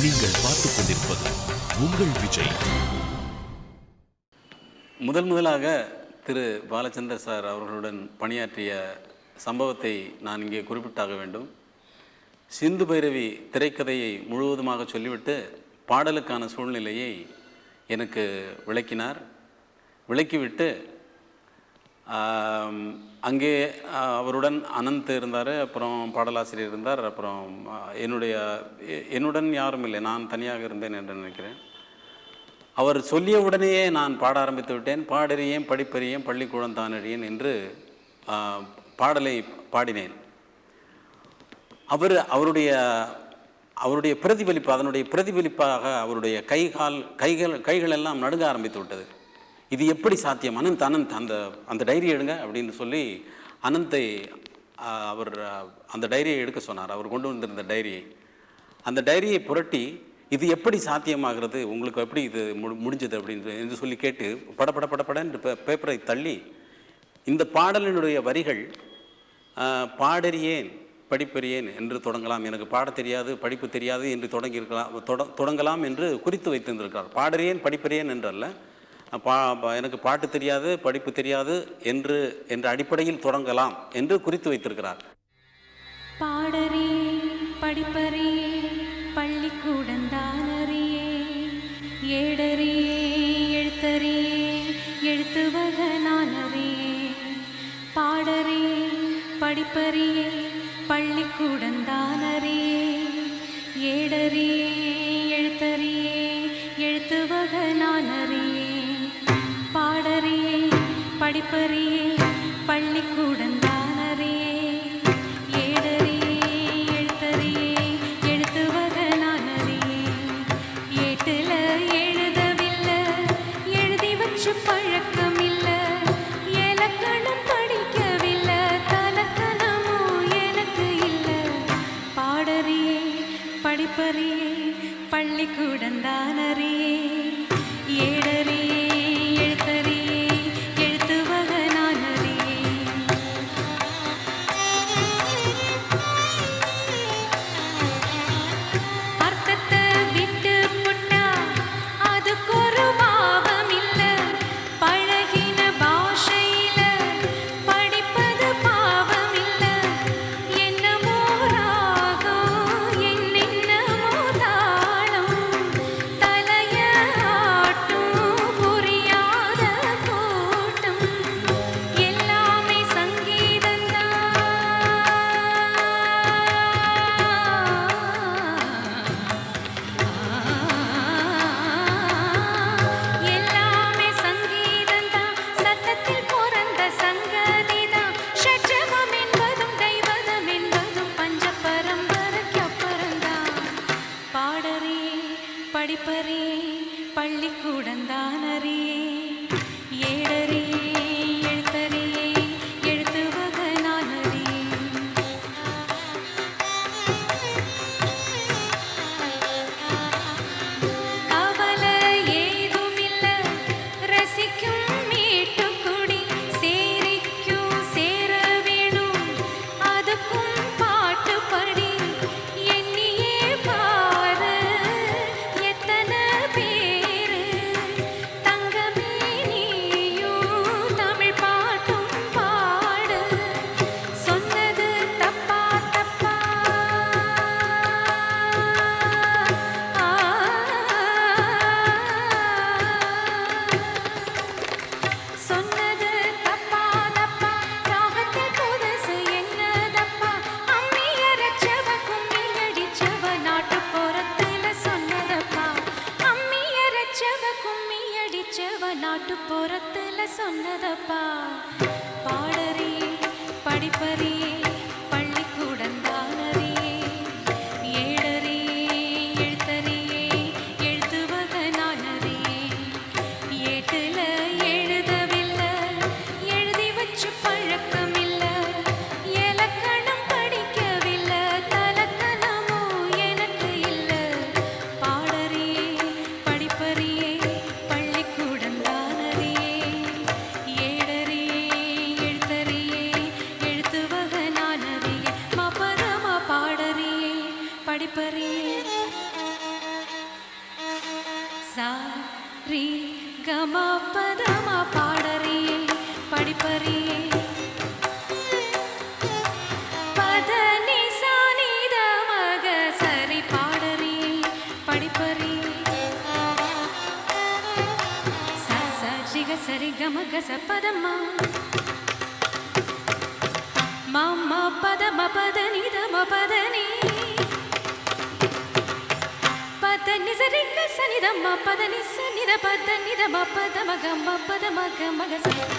நீங்கள் பார்த்துக் கொண்டிருப்பது உங்கள் விஜய். முதலாக திரு பாலச்சந்தர் சார் அவர்களுடன் பணியாற்றிய சம்பவத்தை நான் இங்கே குறிப்பிட்டாக வேண்டும். சிந்து பைரவி திரைக்கதையை முழுவதுமாக சொல்லிவிட்டு பாடலுக்கான சூழ்நிலையை எனக்கு விளக்கிவிட்டு அங்கே அவருடன் அனந்த் இருந்தார், அப்புறம் பாடலாசிரியர் இருந்தார், அப்புறம் என்னுடன் யாரும் இல்லை, நான் தனியாக இருந்தேன் என்று நினைக்கிறேன். அவர் சொல்லிய உடனேயே நான் பாட ஆரம்பித்து விட்டேன். பாடறியேன் படிப்பறியேன் பள்ளிக்கூடம் தானறியேன் என்று பாடலை பாடினேன். அவருடைய பிரதிபலிப்பு, அதனுடைய பிரதிபலிப்பாக அவருடைய கைகள் எல்லாம் நடுங்க ஆரம்பித்து விட்டது. இது எப்படி சாத்தியம்? அனந்த் அந்த டைரியை எடுங்க அப்படின்னு சொல்லி அனந்தை அவர் அந்த டைரியை எடுக்க சொன்னார். அவர் கொண்டு வந்திருந்த அந்த டைரியை புரட்டி, இது எப்படி சாத்தியமாகிறது, உங்களுக்கு எப்படி இது முடிஞ்சது என்று சொல்லி கேட்டு படன்னு பேப்பரை தள்ளி, இந்த பாடலினுடைய வரிகள் பாடறியேன் படிப்பறியேன் என்று தொடங்கலாம், எனக்கு பாட தெரியாது படிப்பு தெரியாது என்று தொடங்கலாம் என்று குறித்து வைத்திருந்திருக்கிறார். பாடறியேன் படிப்பறியேன் என்றல்ல, எனக்கு பாட்டு தெரியாது படிப்பு தெரியாது என்ற அடிப்படையில் தொடங்கலாம் என்று குறித்து வைத்திருக்கிறார். பாடறியே படிப்பறியே பள்ளிக்கூடந்தானறியே ஏடறியே எழுத்தறியே எழுத்து வக நானறியே. பாடறியே படிப்பறியே பள்ளிக்கூடந்தானறியே ஏடறியே எழுத்தறியே எழுத்து வக நானறியே. பாடறியே படிப்பறியே பள்ளிக்கூடந்தானறியே ஏடறியே எழுத்தறியே எழுத்து வக நானறியே. ஏட்டுல எழுதவில்லை, எழுதி வச்சு பழக்கம் இல்லை, இலக்கணம் படிக்கவில்லை, தலக்கணமோ எனக்கு இல்லை. பாடறியே படிப்பறியே பள்ளிக்கூடந்தானறியே ஏடறியே எழுத்தறியே எழுத்து வக நானறியே. அர்த்தத்தை விட்டு புட்டா அதுக்கு ஒரு பாவம் இல்லை, பழகின பாஷையில படிப்பது பாவம் இல்லை. என்னமோ ராகம் என்னென்னமோ தாளம், தலைய ஆட்டும் புரியாத கூட்டம், எல்லாமே சங்கீதந்தான். எல்லாமே சங்கீதந்தான், சத்தத்தில் பிறந்த சங்கதிதான். ஷட்ஜமம் என்பதும் தெய்வதம் என்பதும் பஞ்ச பரம்பரைக்கு அப்புறந்தான். பாடறியே படிப்பறியே பள்ளிக்கூடந்தானறியே ஏடறியே எழுத்தறியே எழுத்து வக நானறியே. கவலை ஏதுமில்ல, ரசிக்கும் மீட்டுக்குடி, சேரிக்கும் சேர வேணும் அதுக்கும் பாட்டு படி. எண்ணியே பாரு எத்தனை பேரு, தங்கமே நீயும் தமிழ் பாட்டும் பாடு. சொன்னது தப்பா தப்பா சொன்னது தப்பா தப்பா, ராகத்தில் புதுசு என்ன தப்பா. அம்மி அரைச்சவ கும்மி அடிச்சவ நாட்டுப்புறத்துல சொன்னதப்பா. அம்மி அரைச்சவ கும்மி அடிச்சவ நாட்டுப்புறத்துல சொன்னதப்பா. பாடறியே படிப்பறியே பள்ளிக்கூடந்தானறியே ஏடறியே எழுத்தறியே எழுத்து வக நானறியே. ஏட்டுல எழுதவில்லை, எழுதி வச்சு பழக்கம் இல்லை, இலக்கணம் படிக்கவில்லை, தலக்கணமோ எனக்கு இல்லை. பாடறியே படிப்பறியே பள்ளிக்கூடந்தானறியே ஏடறியே எழுத்தறியே எழுத்து வக நானறியே. மபர சா ரீ கம பதம பாடறியே படிப்பறியே பத நி சா நி த மக சரி பாடறியே படிப்பறியே சா சா ரிக சரி கம க ச பதம்மா மம பதம பத நி த ம பத நி பத நி சரி க ச நி த ம பத நி ச நி த பத நி த ம பத ம க ம பத ம க ம க ச